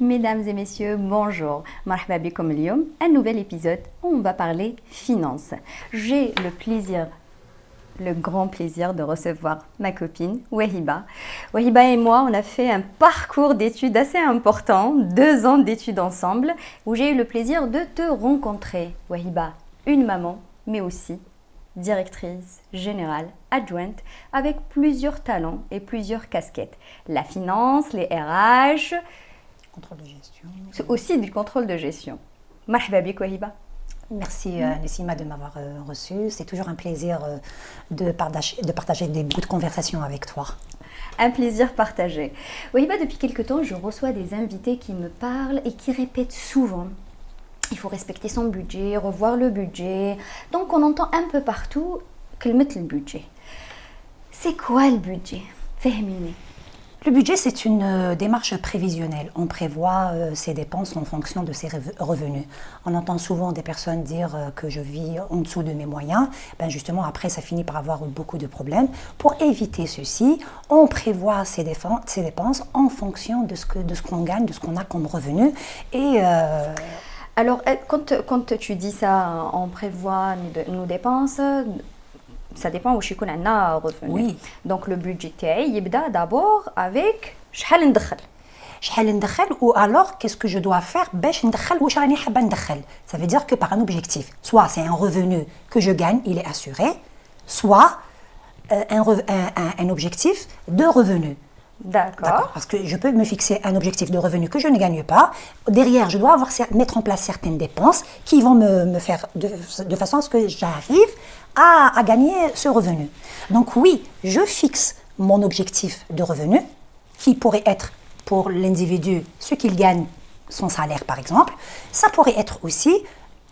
Mesdames et messieurs, bonjour. Marhaba bikoum اليوم, un nouvel épisode où on va parler finances. J'ai le grand plaisir de recevoir ma copine Wahiba. Wahiba et moi, on a fait un parcours d'études assez important, 2 ans d'études ensemble, où j'ai eu le plaisir de te rencontrer. Wahiba, une maman, mais aussi directrice générale adjointe avec plusieurs talents et plusieurs casquettes. La finance, les RH, contrôle de gestion. c'est aussi du contrôle de gestion. Marhaba bik Wahiba. Merci Nessima de m'avoir reçue. C'est toujours un plaisir de partager des bouts de conversation avec toi. Un plaisir partagé. Wahiba, depuis quelque temps, je reçois des invités qui me parlent et qui répètent souvent. Il faut respecter son budget, revoir le budget. Donc on entend un peu partout qu'elle mette le budget. C'est quoi le budget? Fahmini. Le budget, c'est une démarche prévisionnelle. On prévoit ses dépenses en fonction de ses revenus. On entend souvent des personnes dire que je vis en dessous de mes moyens. Ben justement, après, ça finit par avoir beaucoup de problèmes. Pour éviter ceci, on prévoit ses dépenses en fonction de ce qu'on gagne, de ce qu'on a comme revenu. Et alors, quand tu dis ça, on prévoit nos dépenses, ça dépend où je suis a revenu. Oui. Donc le budget il يبدا d'abord avec شحال ندخل. شحال ندخل ou alors qu'est-ce que je dois faire باش ندخل واش راني حابه ندخل. Ça veut dire que par un objectif, soit c'est un revenu que je gagne, il est assuré, soit un objectif de revenu. D'accord. Parce que je peux me fixer un objectif de revenu que je ne gagne pas. Derrière, je dois mettre en place certaines dépenses qui vont me faire de façon à ce que j'arrive à gagner ce revenu. Donc oui, je fixe mon objectif de revenu qui pourrait être pour l'individu ce qu'il gagne, son salaire par exemple. Ça pourrait être aussi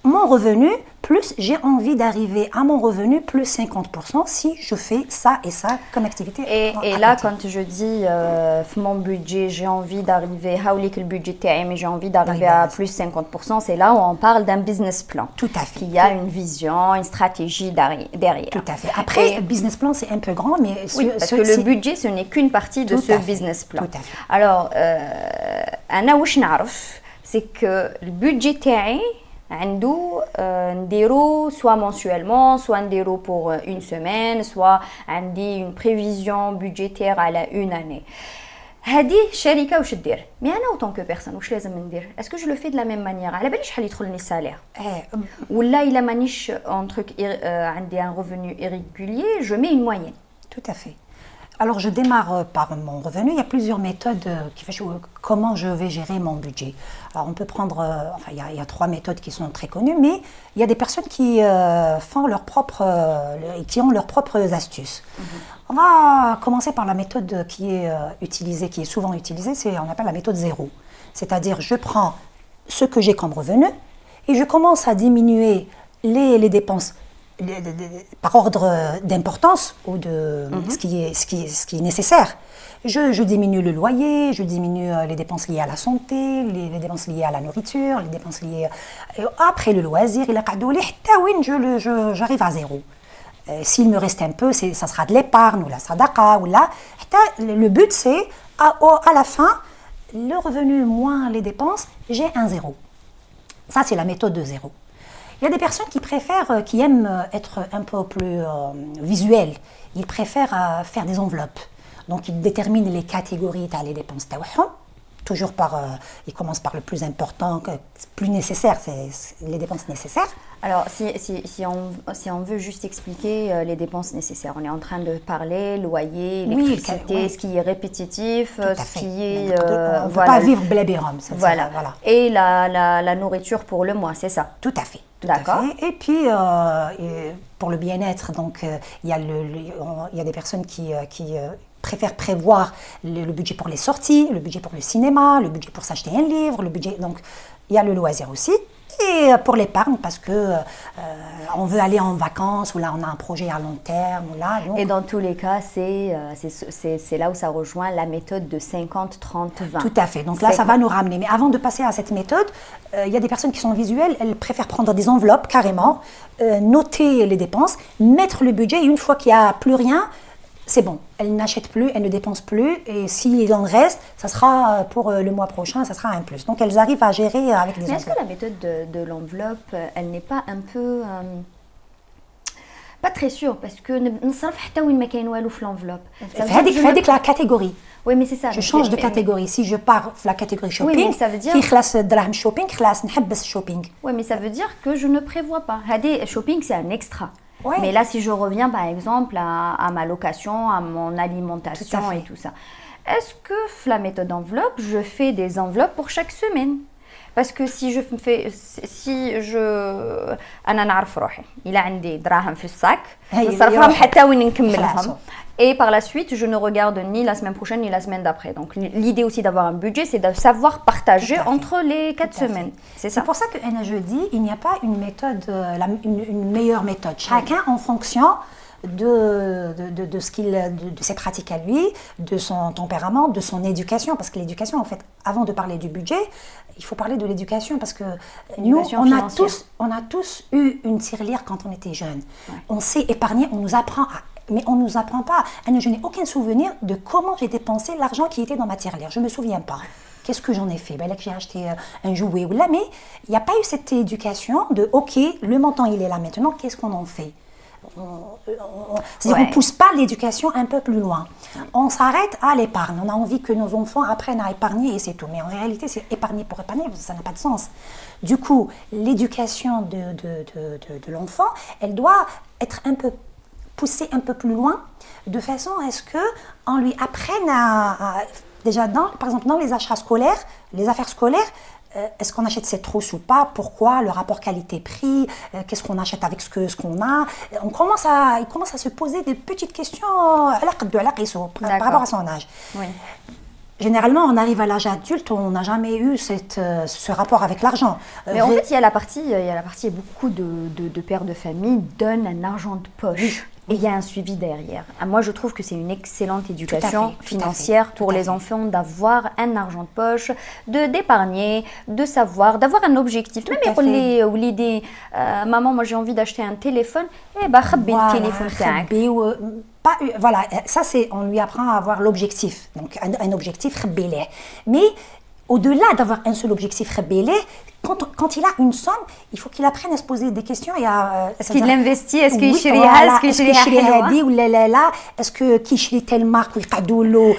mon revenu plus j'ai envie d'arriver à mon revenu plus 50% si je fais ça et ça comme activité. Et là, quand je dis mon budget, j'ai envie d'arriver, le budget mais j'ai envie d'arriver à plus 50%, c'est là où on parle d'un business plan. Tout à fait. Il y a une vision, une stratégie derrière. Tout à fait. Après, business plan, c'est un peu grand, mais... Oui, parce que le budget, ce n'est qu'une partie de ce business plan. Tout à fait. Alors, c'est que le budget عنده نديرو soit mensuellement, soit نديرو pour une semaine, soit عندي une prévision budgétaire على une année. هذه الشركه واش دير؟ مي انا autant que personne واش لازم ندير؟ est-ce que je le fais de la même manière؟ على بالي شحال يدخلني السالير؟ ولا الا مانيش un truc عندي un revenu irrégulier, je mets une moyenne. Tout à fait. Alors, je démarre par mon revenu. Il y a plusieurs méthodes qui font comment je vais gérer mon budget. Alors, on peut prendre, il y a 3 méthodes qui sont très connues, mais il y a des personnes qui font qui ont leurs propres astuces. On va commencer par la méthode qui est souvent utilisée, on appelle la méthode 0. C'est-à-dire, je prends ce que j'ai comme revenu et je commence à diminuer les dépenses par ordre d'importance ou de ce qui est nécessaire. Je diminue le loyer, je diminue les dépenses liées à la santé, les dépenses liées à la nourriture, les dépenses liées après le loisir, j'arrive à 0. S'il me reste un peu, ça sera de l'épargne ou la sadaqa ou là. Le but c'est à la fin, le revenu moins les dépenses, j'ai un 0. Ça c'est la méthode de 0. Il y a des personnes qui aiment être un peu plus visuelles. Ils préfèrent faire des enveloppes. Donc, ils déterminent les catégories des dépenses. Toujours ils commencent par le plus important, plus nécessaire, c'est les dépenses nécessaires. Alors, si on veut juste expliquer les dépenses nécessaires, on est en train de parler loyer, électricité, ce qui est répétitif, ce qui est... on ne peut pas vivre blabérum. Voilà. Et la nourriture pour le mois, c'est ça? Tout à fait. D'accord. Et puis, pour le bien-être, donc, il y a des personnes qui préfèrent prévoir le budget pour les sorties, le budget pour le cinéma, le budget pour s'acheter un livre, donc il y a le loisir aussi. Et pour l'épargne, parce que on veut aller en vacances, ou là on a un projet à long terme, ou là... Donc... Et dans tous les cas, c'est là où ça rejoint la méthode de 50, 30, 20. Tout à fait, donc là ça va nous ramener. Mais avant de passer à cette méthode, il y a des personnes qui sont visuelles, elles préfèrent prendre des enveloppes carrément, noter les dépenses, mettre le budget, et une fois qu'il n'y a plus rien, c'est bon. Elle n'achète plus, elle ne dépense plus. Et s'il en reste, ça sera pour le mois prochain, ça sera un plus. Donc elles arrivent à gérer avec des Mais est-ce que enveloppes. la méthode de l'enveloppe, elle n'est pas un peu... pas très sûre, parce que نصرف حتى وين ما كاين والو في l'enveloppe. Ça veut dire que je Fait la catégorie. Oui, mais c'est ça. Je change de catégorie. Si je pars de la catégorie shopping, mais ça veut dire- qui classe درهم shopping, classe نحبس shopping. Oui, mais ça veut dire que je ne prévois pas. Hadi, shopping, c'est un extra. Ouais. Mais là, si je reviens par exemple à ma location, à mon alimentation Tout à fait. et tout ça, est-ce que la méthode enveloppe, je fais des enveloppes pour chaque semaine? Parce que si je انا نعرف روحي الا عندي دراهم في الصاك هي نصرفهم اليوم. حتى وين خلاص. نكملهم. Et par la suite, je ne regarde ni la semaine prochaine ni la semaine d'après. Donc l'idée aussi d'avoir un budget, c'est de savoir partager Tout à fait. entre les 4 Tout à fait. semaines. C'est C'est ça. pour ça que je dis, il n'y a pas une méthode, une meilleure méthode. Chacun en fonction de ce de ses pratiques à lui, de son tempérament, de son éducation. Parce que l'éducation, en fait, avant de parler du budget, il faut parler de l'éducation parce que nous, L'éducation financière. on a tous eu une tirelire quand on était jeune. On sait épargner, on nous apprend mais on ne nous apprend pas. Je n'ai aucun souvenir de comment j'ai dépensé l'argent qui était dans ma tirelire. Je ne me souviens pas. Qu'est-ce que j'en ai fait? Là, j'ai acheté un jouet ou là, mais il n'y a pas eu cette éducation de OK, le montant il est là maintenant, qu'est-ce qu'on en fait? C'est-à-dire on ne pousse pas l'éducation un peu plus loin. On s'arrête à l'épargne. On a envie que nos enfants apprennent à épargner et c'est tout. Mais en réalité, c'est épargner pour épargner, ça n'a pas de sens. Du coup, l'éducation de l'enfant, elle doit être un peu poussée un peu plus loin, de façon à ce qu'on lui apprenne déjà, par exemple, dans les achats scolaires, les affaires scolaires, est-ce qu'on achète cette trousse ou pas? Pourquoi? Le rapport qualité-prix? Qu'est-ce qu'on achète avec ce qu'on a? Il commence à se poser des petites questions par rapport à son âge. Oui. Généralement, on arrive à l'âge adulte, on n'a jamais eu ce rapport avec l'argent. Mais en fait, il y a la partie, beaucoup de pères de famille donnent un argent de poche. Et il y a un suivi derrière. Moi, je trouve que c'est une excellente éducation financière pour les enfants d'avoir un argent de poche, d'épargner, de savoir, d'avoir un objectif. Même l'idée, maman, moi j'ai envie d'acheter un téléphone, خبي le téléphone تاعك. Voilà, ça c'est, on lui apprend à avoir l'objectif. Donc un objectif خبي. Mais au-delà d'avoir un seul objectif خبي, quand il a une somme, il faut qu'il apprenne à se poser des questions et à... Est-ce qu'il investit? Est-ce qu'il يشريها؟ est-ce qu'il يشريها هذه ولا لا؟ est-ce que كي يشري تال مارك ويقعدوا له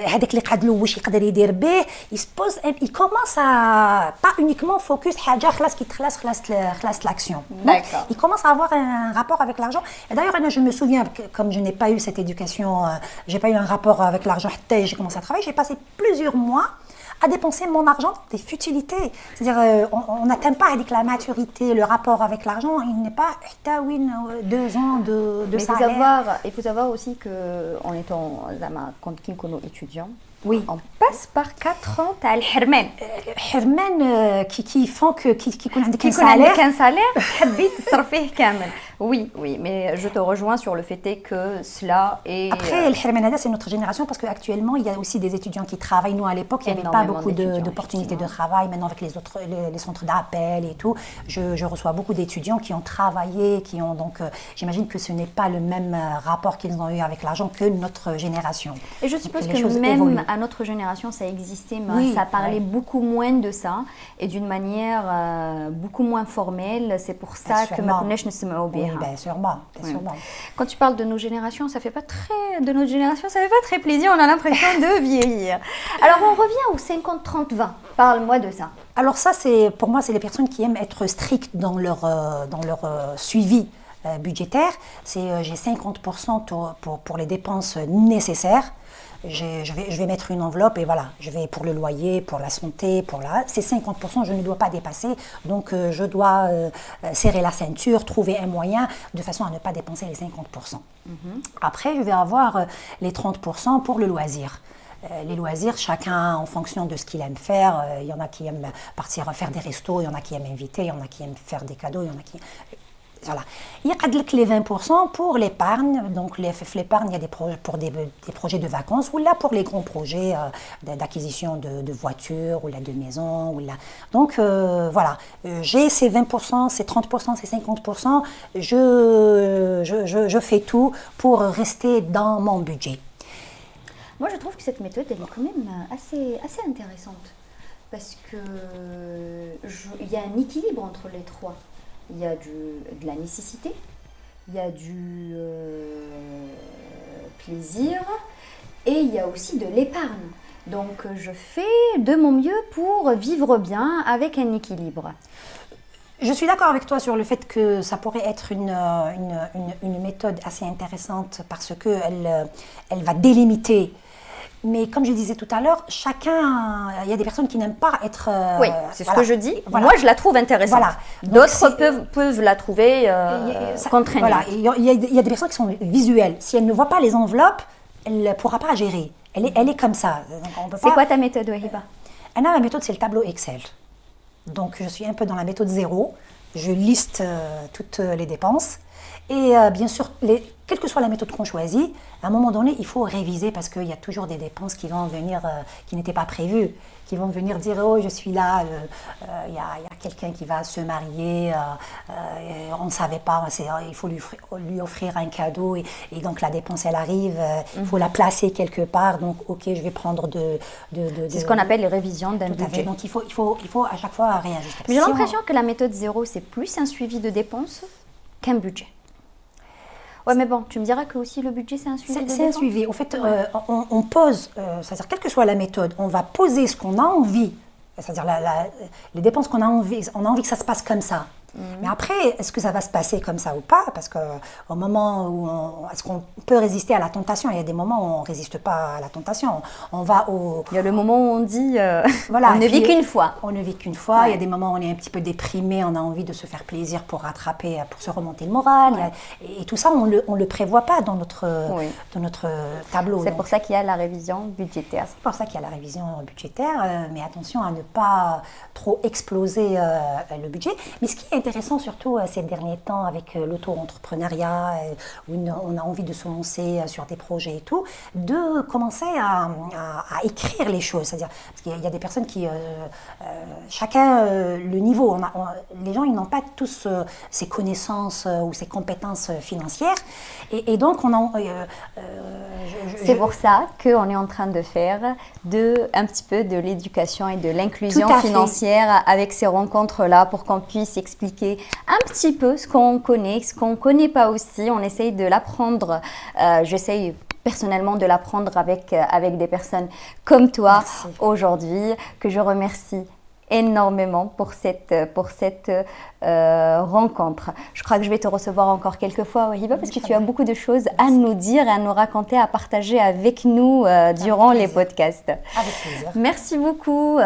هذاك اللي قعد له واش يقدر يدير به؟ il commence à pas uniquement focus حاجه خلاص كي تخلص خلاص l'action. D'accord. Il commence à avoir un rapport avec l'argent. Et d'ailleurs, je me souviens que comme je n'ai pas eu cette éducation, j'ai pas eu un rapport avec l'argent. J'ai commencé à travailler, j'ai passé plusieurs mois à dépenser mon argent dans des futilités. C'est-à-dire, on n'atteint pas avec la maturité, le rapport avec l'argent, il n'est pas 2 ans de salaire. Il faut savoir aussi qu'en étant quand nous étudiants, oui. On passe par 4 ans à الحرمان. حرمان qui font que qui يكون عندك un salaire. Un salaire, حبيت تصرفيه كامل. Oui, mais je te rejoins sur le fait que cela est... Après, le Hermanada, c'est notre génération parce qu'actuellement, il y a aussi des étudiants qui travaillent. Nous, à l'époque, il n'y avait pas beaucoup d'opportunités de travail. Maintenant, avec les centres d'appel et tout, je reçois beaucoup d'étudiants qui ont travaillé, qui ont donc... j'imagine que ce n'est pas le même rapport qu'ils ont eu avec l'argent que notre génération. Et je suppose que même à notre génération, ça existait, mais oui, ça parlait beaucoup moins de ça et d'une manière beaucoup moins formelle. C'est pour ça que ma connaisse ne se met au bien. Oui, bien sûrement, sûrement. Quand tu parles de nos générations, ça fait pas très de notre génération, ça fait pas très plaisir. On a l'impression de vieillir. Alors on revient au 50-30-20. Parle-moi de ça. Alors ça, c'est pour moi, c'est les personnes qui aiment être strictes dans leur suivi budgétaire. C'est j'ai 50% pour les dépenses nécessaires. Je vais mettre une enveloppe et voilà, je vais pour le loyer, pour la santé, c'est 50%, je ne dois pas dépasser, donc je dois serrer la ceinture, trouver un moyen de façon à ne pas dépenser les 50%. Après, je vais avoir les 30% pour le loisir. Les loisirs, chacun en fonction de ce qu'il aime faire, il y en a qui aiment partir faire des restos, il y en a qui aiment inviter, il y en a qui aiment faire des cadeaux, il y en a qui... Voilà. Il y a les 20% pour l'épargne. Donc, l'épargne, il y a pour des projets de vacances ou là pour les grands projets d'acquisition de voitures ou là de maisons. Donc, voilà. J'ai ces 20%, ces 30%, ces 50%. Je fais tout pour rester dans mon budget. Moi, je trouve que cette méthode, elle est quand même assez intéressante. Parce que il y a un équilibre entre les trois. Il y a de la nécessité, il y a du plaisir et il y a aussi de l'épargne. Donc, je fais de mon mieux pour vivre bien avec un équilibre. Je suis d'accord avec toi sur le fait que ça pourrait être une méthode assez intéressante parce qu'elle va délimiter. Mais comme je disais tout à l'heure, il y a des personnes qui n'aiment pas être... oui, c'est ce que je dis. Voilà. Moi, je la trouve intéressante. Voilà. D'autres peuvent la trouver contraignante. Voilà, il y a des personnes qui sont visuelles. Si elles ne voient pas les enveloppes, elle ne pourra pas gérer. Elle est comme ça. C'est quoi ta méthode, Wahiba? Ma méthode, c'est le tableau Excel. Donc, je suis un peu dans la méthode 0. Je liste toutes les dépenses. Et bien sûr, quelle que soit la méthode qu'on choisit, à un moment donné, il faut réviser parce qu'il y a toujours des dépenses qui vont venir, qui n'étaient pas prévues, qui vont venir dire « Oh, je suis là, il y a quelqu'un qui va se marier, on ne savait pas, il faut lui offrir un cadeau et donc la dépense, elle arrive, il faut la placer quelque part, donc ok, je vais prendre C'est ce qu'on appelle les révisions d'un budget. Donc il faut à chaque fois réajuster. J'ai l'impression que la méthode 0, c'est plus un suivi de dépenses qu'un budget. Ouais, mais bon, tu me diras que aussi le budget, c'est un suivi. C'est un suivi. En fait, on pose, c'est-à-dire quelle que soit la méthode, on va poser ce qu'on a envie, c'est-à-dire les dépenses qu'on a envie que ça se passe comme ça. Mais après, est-ce que ça va se passer comme ça ou pas? Parce qu'au moment où est-ce qu'on peut résister à la tentation? Il y a des moments où on ne résiste pas à la tentation. Il y a le moment où on dit voilà, on ne vit qu'une fois. On ne vit qu'une fois. Ouais. Il y a des moments où on est un petit peu déprimé, on a envie de se faire plaisir pour rattraper, pour se remonter le moral. Ouais. Et tout ça, on ne le prévoit pas dans notre tableau. C'est pour ça qu'il y a la révision budgétaire. C'est pour ça qu'il y a la révision budgétaire. Mais attention à ne pas trop exploser le budget. Mais ce qui est intéressant surtout ces derniers temps avec l'auto-entrepreneuriat où on a envie de se lancer sur des projets et tout, de commencer à écrire les choses. C'est-à-dire, parce qu'il y a des personnes qui, chacun le niveau, les gens ils n'ont pas tous ces connaissances ou ces compétences financières et donc c'est pour ça qu'on est en train de faire un petit peu de l'éducation et de l'inclusion financière avec ces rencontres-là pour qu'on puisse expliquer un petit peu ce qu'on connaît, ce qu'on ne connaît pas aussi. On essaye de l'apprendre. J'essaye personnellement de l'apprendre avec des personnes comme toi aujourd'hui, que je remercie énormément pour cette rencontre. Je crois que je vais te recevoir encore quelques fois, Wahiba, parce que tu as beaucoup de choses à nous dire, à nous raconter, à partager avec nous durant les podcasts. Avec plaisir. Merci beaucoup.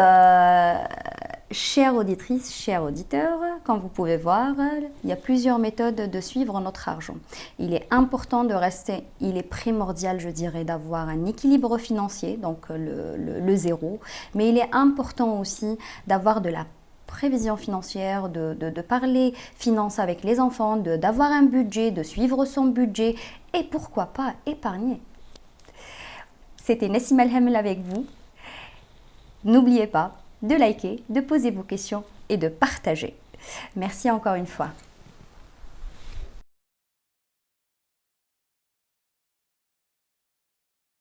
Chères auditrices, chers auditeurs, comme vous pouvez voir, il y a plusieurs méthodes de suivre notre argent. Il est important il est primordial, je dirais, d'avoir un équilibre financier, donc le zéro, mais il est important aussi d'avoir de la prévision financière, de parler finances avec les enfants, d'avoir un budget, de suivre son budget et pourquoi pas épargner. C'était Nassima El-Hamel avec vous. N'oubliez pas de liker, de poser vos questions et de partager. Merci encore une fois.